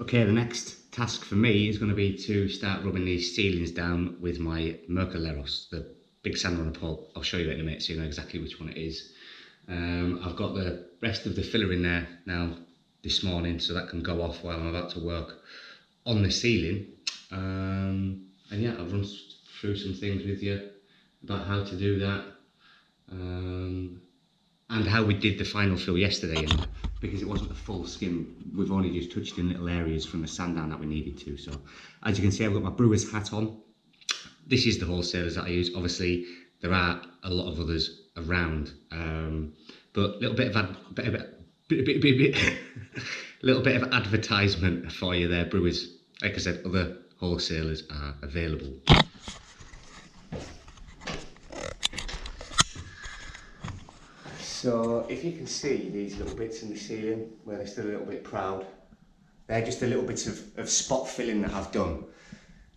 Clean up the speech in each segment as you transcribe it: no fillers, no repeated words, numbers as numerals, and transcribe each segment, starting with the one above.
Okay, the next task for me is going to be to start rubbing these ceilings down with my Mercaleros, the big sander on a pole. I'll show you it in a minute so you know exactly which one it is. I've got the rest of the filler in there now this morning, so that can go off while I'm about to work on the ceiling. And yeah, I'll run through some things with you about how to do that, and how we did the final fill yesterday. And because it wasn't a full skim, we've only just touched in little areas from the sand down that we needed to. So as you can see, I've got my brewer's hat on. This is the wholesalers that I use. Obviously there are a lot of others around, but a little bit of little bit of advertisement for you there, brewers. Like I said, other wholesalers are available. So if you can see these little bits in the ceiling where they're still a little bit proud, they're just a little bit of spot filling that I've done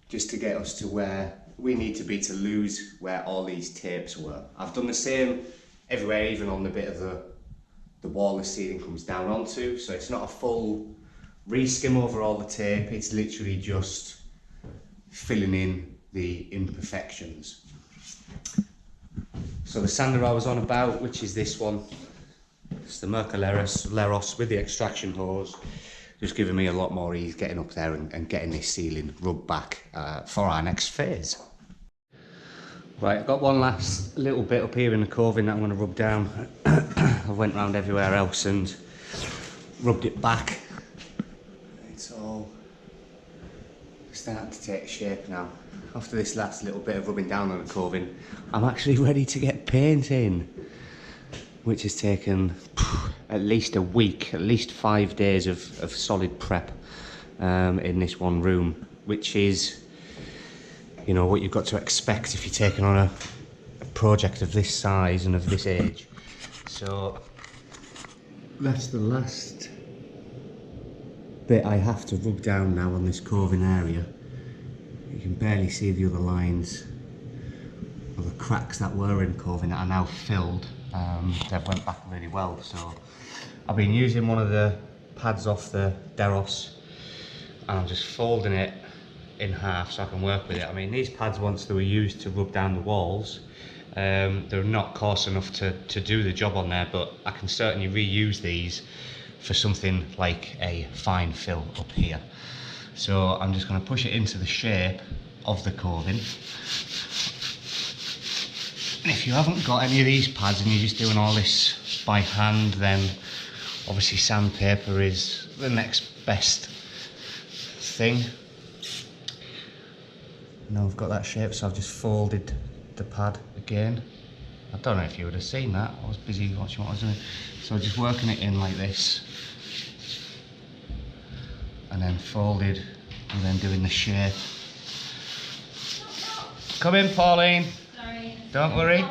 just to get us to where we need to be to lose where all these tapes were. I've done the same everywhere, even on the bit of the wall the ceiling comes down onto, so it's not a full reskim over all the tape, it's literally just filling in the imperfections. So the sander I was on about, which is this one, it's the Mercaleros with the extraction hose, just giving me a lot more ease getting up there and getting this ceiling rubbed back for our next phase. Right, I've got one last little bit up here in the coving that I'm going to rub down. I went round everywhere else and rubbed it back. It's all starting to take shape now. After this last little bit of rubbing down on the coving, I'm actually ready to get paint in, which has taken at least a week, at least 5 days of solid prep in this one room, which is, you know, what you've got to expect if you're taking on a project of this size and of this age. So that's the last bit I have to rub down now on this coving area. You can barely see the other lines or the cracks that were in coving that are now filled. They went back really well. So I've been using one of the pads off the Deros and I'm just folding it in half so I can work with it. I mean, these pads, once they were used to rub down the walls, they're not coarse enough to do the job on there, but I can certainly reuse these for something like a fine fill up here. So I'm just going to push it into the shape of the coving. And if you haven't got any of these pads and you're just doing all this by hand, then obviously sandpaper is the next best thing. Now I've got that shape, so I've just folded the pad again. I don't know if you would have seen that, I was busy watching what I was doing. So just working it in like this, and then folded, and then doing the shape. Come in, Pauline. Sorry. Don't worry.